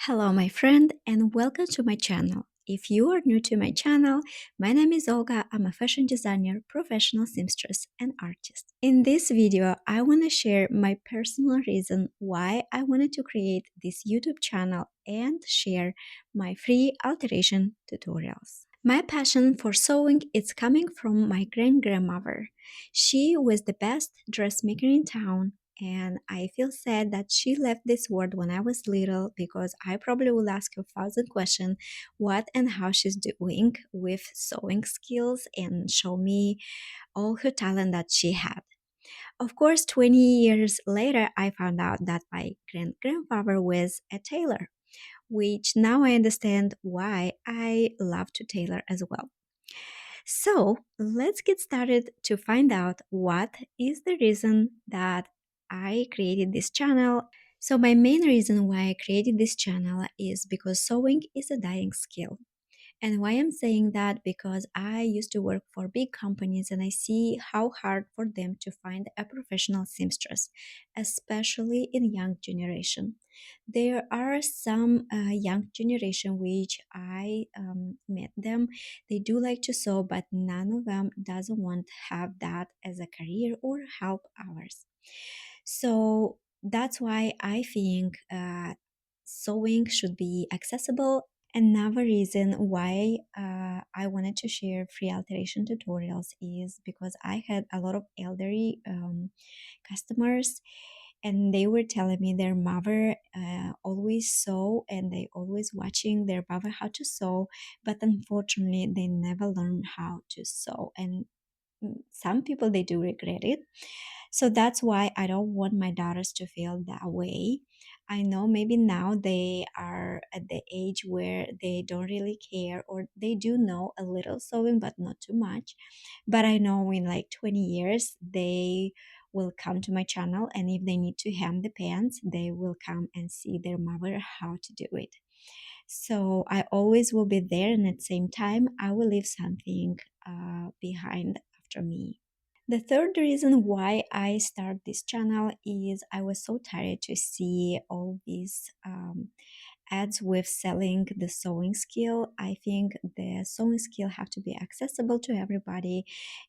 Hello, my friend, and welcome to my channel. If you are new to my channel, my name is Olga. I'm a fashion designer, professional seamstress, and artist. In this video, I want to share my personal reason why I wanted to create this YouTube channel and share my free alteration tutorials. My passion for sewing is coming from my grandmother. She was the best dressmaker in town, and I feel sad that she left this world when I was little because I probably will ask her 1,000 questions what and how she's doing with sewing skills and show me all her talent that she had. Of course, 20 years later, I found out that my grandfather was a tailor, which now I understand why I love to tailor as well. So let's get started to find out what is the reason that I created this channel. So my main reason why I created this channel is because sewing is a dying skill. And why I'm saying that, because I used to work for big companies and I see how hard for them to find a professional seamstress, especially in young generation. There are some young generation which I met them. They do like to sew, but none of them doesn't want to have that as a career or help ours. So that's why I think sewing should be accessible. Another reason why I wanted to share free alteration tutorials is because I had a lot of elderly customers, and they were telling me their mother always sew and they always watching their mother how to sew, but unfortunately they never learn how to sew. And some people, they do regret it. So that's why I don't want my daughters to feel that way. I know maybe now they are at the age where they don't really care, or they do know a little sewing but not too much. But I know in like 20 years they will come to my channel, and if they need to hem the pants, they will come and see their mother how to do it. So I always will be there, and at the same time I will leave something behind after me. The third reason why I start this channel is I was so tired to see all these ads with selling the sewing skill. I think the sewing skill have to be accessible to everybody.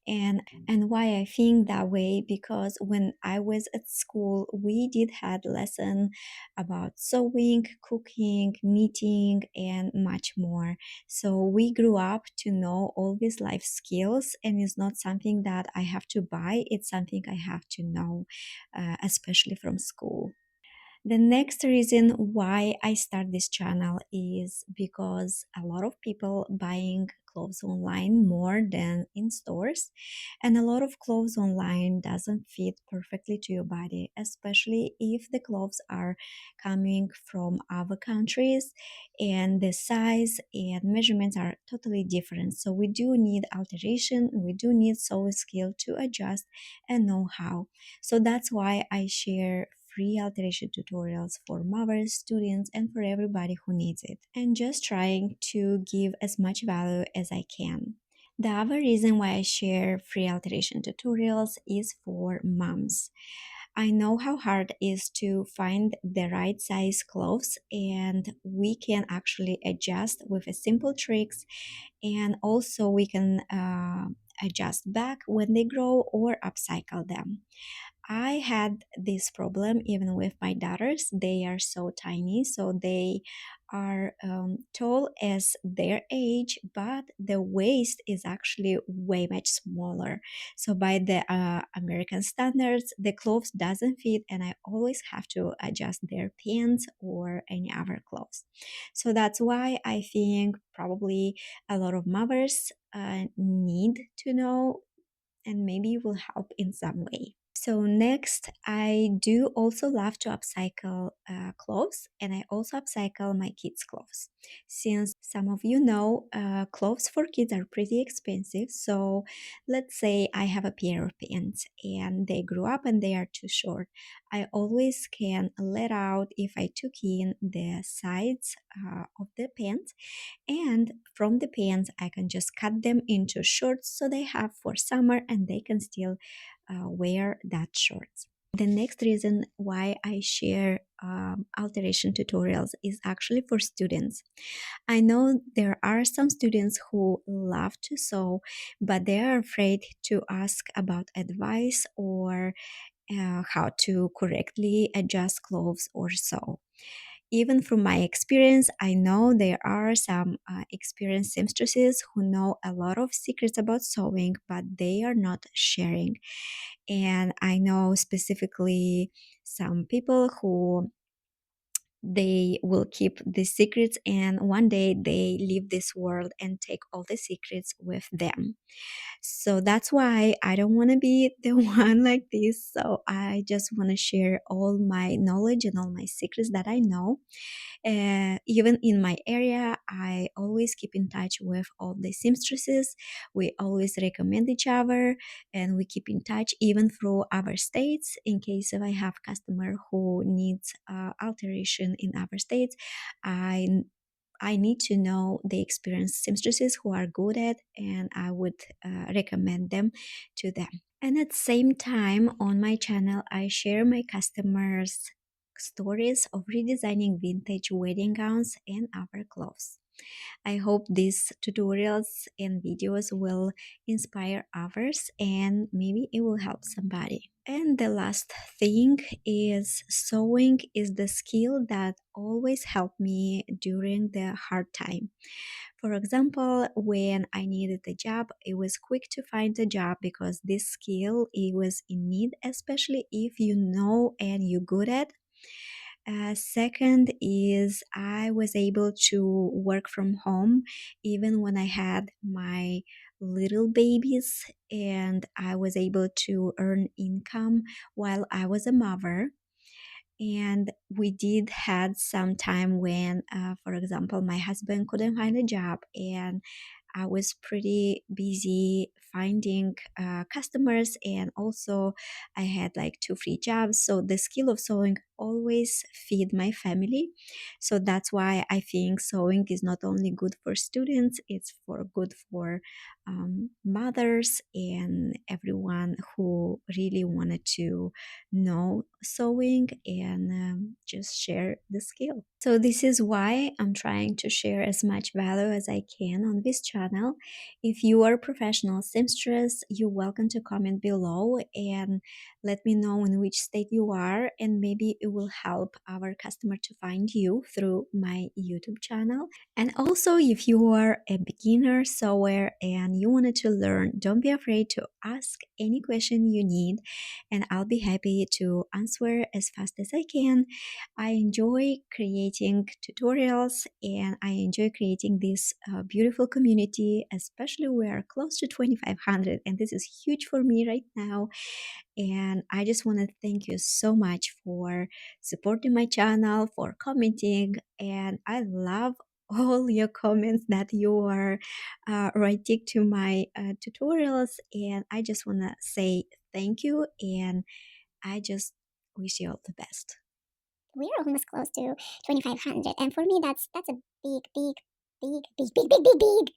And why I think that way, because when I was at school, we did had lesson about sewing, cooking, knitting, and much more. So we grew up to know all these life skills, and it's not something that I have to buy, it's something I have to know, especially from school. The next reason why I start this channel is because a lot of people buying clothes online more than in stores, and a lot of clothes online doesn't fit perfectly to your body, especially if the clothes are coming from other countries and the size and measurements are totally different. So we do need alteration, we do need sewing skill to adjust and know how. So that's why I share free alteration tutorials for mothers, students, and for everybody who needs it, and just trying to give as much value as I can. The other reason why I share free alteration tutorials is for moms. I know how hard it is to find the right size clothes, and we can actually adjust with a simple tricks, and also we can adjust back when they grow or upcycle them. I had this problem even with my daughters. They are so tiny, so they are tall as their age, but the waist is actually way much smaller. So by the American standards, the clothes doesn't fit, and I always have to adjust their pants or any other clothes. So that's why I think probably a lot of mothers need to know, and maybe will help in some way. So next, I do also love to upcycle clothes, and I also upcycle my kids' clothes. Since some of you know, clothes for kids are pretty expensive. So let's say I have a pair of pants and they grew up and they are too short. I always can let out if I took in the sides of the pants, and from the pants I can just cut them into shorts so they have for summer and they can still wear that shorts. The next reason why I share alteration tutorials is actually for students. I know there are some students who love to sew, but they are afraid to ask about advice or how to correctly adjust clothes or sew. Even from my experience, I know there are some experienced seamstresses who know a lot of secrets about sewing, but they are not sharing. And I know specifically some people who they will keep the secrets, and one day they leave this world and take all the secrets with them. So that's why I don't want to be the one like this. So I just want to share all my knowledge and all my secrets that I know. Even in my area, I always keep in touch with all the seamstresses. We always recommend each other, and we keep in touch even through other states. In case if I have customer who needs alteration in other states, I I need to know the experienced seamstresses who are good at, and I would recommend them to them. And at the same time, on my channel, I share my customers' stories of redesigning vintage wedding gowns and other clothes. I hope these tutorials and videos will inspire others, and maybe it will help somebody. And the last thing is sewing is the skill that always helped me during the hard time. For example, when I needed a job, it was quick to find a job because this skill it was in need, especially if you know and you're good at. Second is I was able to work from home even when I had my little babies, and I was able to earn income while I was a mother. And we did had some time when for example my husband couldn't find a job, and I was pretty busy finding customers, and also I had like two free jobs. So the skill of sewing always feed my family. So that's why I think sewing is not only good for students, it's for good for mothers and everyone who really wanted to know sewing and just share the skill. So this is why I'm trying to share as much value as I can on this channel. If you are a professional seamstress, you're welcome to comment below and let me know in which state you are, and maybe it will help our customer to find you through my YouTube channel. And also, if you are a beginner sewer and you wanted to learn, don't be afraid to ask any question you need, and I'll be happy to answer as fast as I can. I enjoy creating tutorials, and I enjoy creating this beautiful community, especially we are close to 2500, and this is huge for me right now. And I just want to thank you so much for supporting my channel, for commenting, and I love all your comments that you are writing to my tutorials. And I just want to say thank you, and I just wish you all the best. We're almost close to 2,500, and for me, that's a big, big, big, big, big, big, big, big